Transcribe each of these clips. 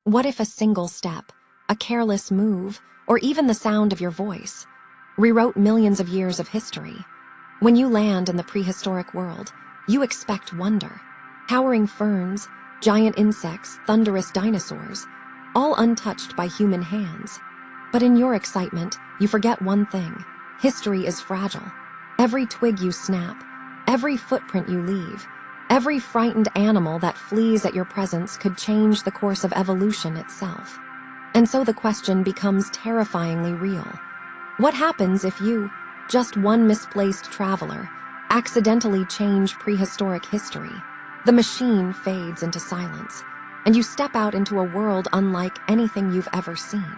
What if a single step, a careless move, or even the sound of your voice rewrote millions of years of history? When you land in the prehistoric world, you expect wonder. Towering ferns, giant insects, thunderous dinosaurs, all untouched by human hands. But in your excitement, you forget one thing. History is fragile. Every twig you snap, every footprint you leave, every frightened animal that flees at your presence could change the course of evolution itself. And so the question becomes terrifyingly real. What happens if you, just one misplaced traveler, accidentally change prehistoric history? The machine fades into silence, and you step out into a world unlike anything you've ever seen.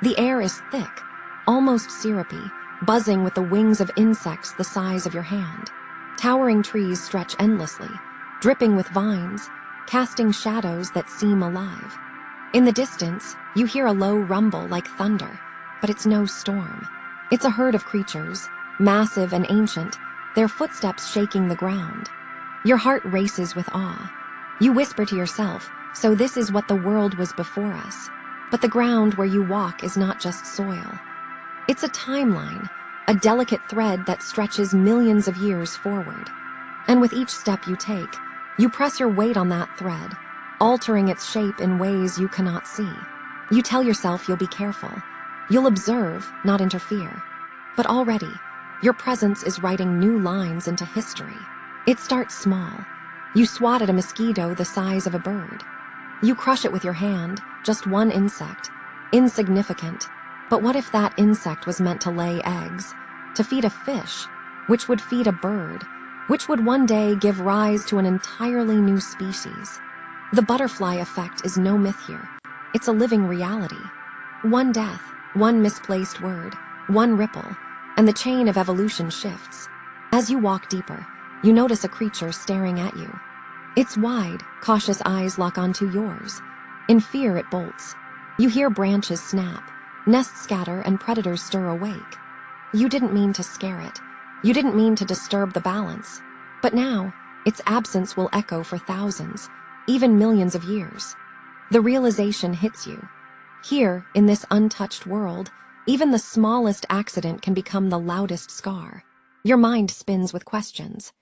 The air is thick, almost syrupy, buzzing with the wings of insects the size of your hand. Towering trees stretch endlessly, dripping with vines, casting shadows that seem alive. In the distance, you hear a low rumble like thunder, but it's no storm. It's a herd of creatures, massive and ancient, their footsteps shaking the ground. Your heart races with awe. You whisper to yourself, so this is what the world was before us. But the ground where you walk is not just soil. It's a timeline, a delicate thread that stretches millions of years forward. And with each step you take, you press your weight on that thread, altering its shape in ways you cannot see. You tell yourself you'll be careful. You'll observe, not interfere. But already, your presence is writing new lines into history. It starts small. You swat at a mosquito the size of a bird. You crush it with your hand, just one insect, insignificant. But what if that insect was meant to lay eggs, to feed a fish, which would feed a bird, which would one day give rise to an entirely new species? The butterfly effect is no myth here. It's a living reality. One death, one misplaced word, one ripple, and the chain of evolution shifts. As you walk deeper, you notice a creature staring at you. Its wide, cautious eyes lock onto yours. In fear, it bolts. You hear branches snap, nests scatter, and predators stir awake. You didn't mean to scare it. You didn't mean to disturb the balance. But now, its absence will echo for thousands, even millions of years. The realization hits you. Here, in this untouched world, even the smallest accident can become the loudest scar. Your mind spins with questions.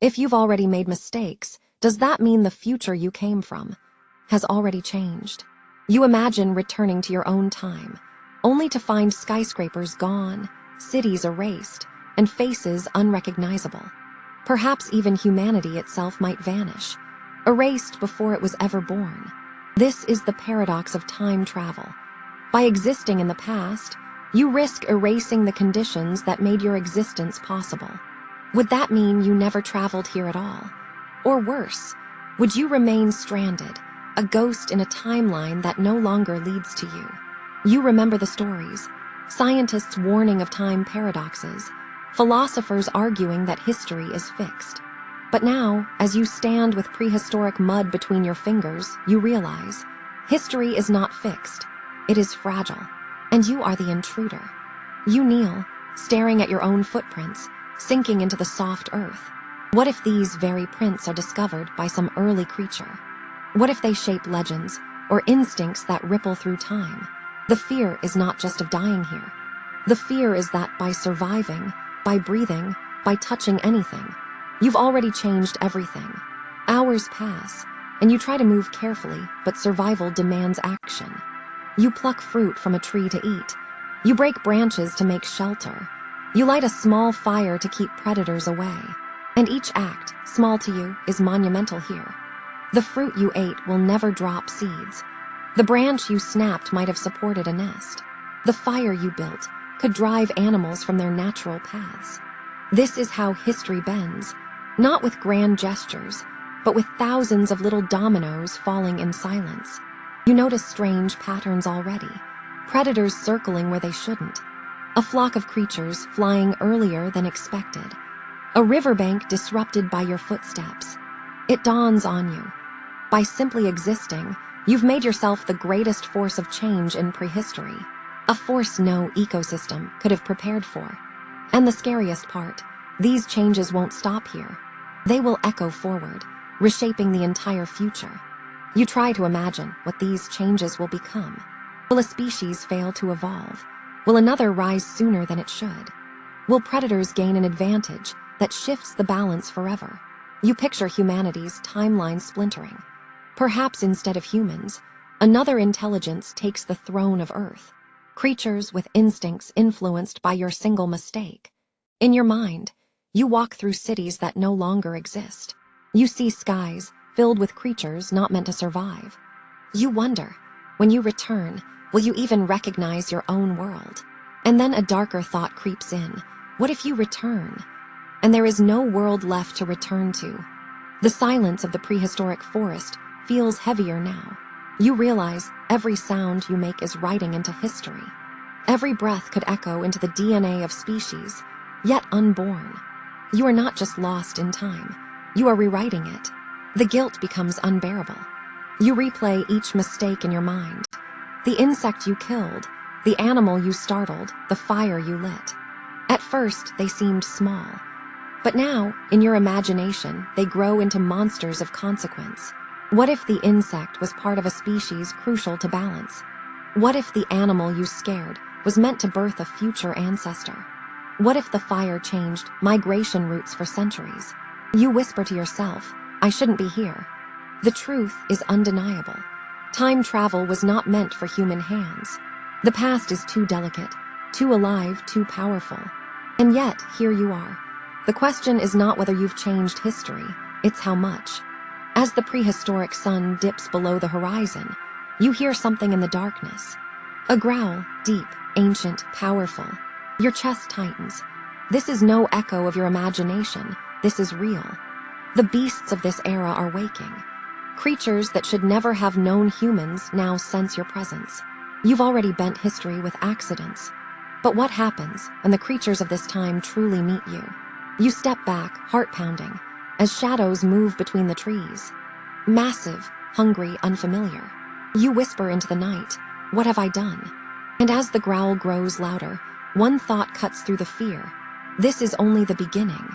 If you've already made mistakes, does that mean the future you came from has already changed? You imagine returning to your own time, only to find skyscrapers gone, cities erased, and faces unrecognizable. Perhaps even humanity itself might vanish, erased before it was ever born. This is the paradox of time travel. By existing in the past, you risk erasing the conditions that made your existence possible. Would that mean you never traveled here at all? Or worse, would you remain stranded, a ghost in a timeline that no longer leads to you? You remember the stories, scientists warning of time paradoxes, philosophers arguing that history is fixed. But now, as you stand with prehistoric mud between your fingers, you realize history is not fixed. It is fragile, and you are the intruder. You kneel, staring at your own footprints, sinking into the soft earth. What if these very prints are discovered by some early creature? What if they shape legends or instincts that ripple through time? The fear is not just of dying here. The fear is that by surviving, by breathing, by touching anything, you've already changed everything. Hours pass, and you try to move carefully, but survival demands action. You pluck fruit from a tree to eat. You break branches to make shelter. You light a small fire to keep predators away. And each act, small to you, is monumental here. The fruit you ate will never drop seeds. The branch you snapped might have supported a nest. The fire you built could drive animals from their natural paths. This is how history bends, not with grand gestures, but with thousands of little dominoes falling in silence. You notice strange patterns already, predators circling where they shouldn't, a flock of creatures flying earlier than expected, a riverbank disrupted by your footsteps. It dawns on you. By simply existing, you've made yourself the greatest force of change in prehistory, a force no ecosystem could have prepared for. And the scariest part, these changes won't stop here. They will echo forward, reshaping the entire future. You try to imagine what these changes will become. Will a species fail to evolve? Will another rise sooner than it should? Will predators gain an advantage that shifts the balance forever? You picture humanity's timeline splintering. Perhaps instead of humans, another intelligence takes the throne of Earth. Creatures with instincts influenced by your single mistake. In your mind, you walk through cities that no longer exist. You see skies filled with creatures not meant to survive. You wonder, when you return, will you even recognize your own world? And then a darker thought creeps in. What if you return, and there is no world left to return to? The silence of the prehistoric forest feels heavier now. You realize every sound you make is writing into history. Every breath could echo into the DNA of species, yet unborn. You are not just lost in time, you are rewriting it. The guilt becomes unbearable. You replay each mistake in your mind. The insect you killed, the animal you startled, the fire you lit. At first, they seemed small. But now, in your imagination, they grow into monsters of consequence. What if the insect was part of a species crucial to balance? What if the animal you scared was meant to birth a future ancestor? What if the fire changed migration routes for centuries? You whisper to yourself, I shouldn't be here. The truth is undeniable. Time travel was not meant for human hands. The past is too delicate, too alive, too powerful. And yet, here you are. The question is not whether you've changed history, it's how much. As the prehistoric sun dips below the horizon, you hear something in the darkness. A growl, deep, ancient, powerful. Your chest tightens. This is no echo of your imagination, this is real. The beasts of this era are waking. Creatures that should never have known humans now sense your presence. You've already bent history with accidents. But what happens when the creatures of this time truly meet you? You step back, heart pounding, as shadows move between the trees. Massive, hungry, unfamiliar. You whisper into the night, what have I done? And as the growl grows louder, one thought cuts through the fear. This is only the beginning.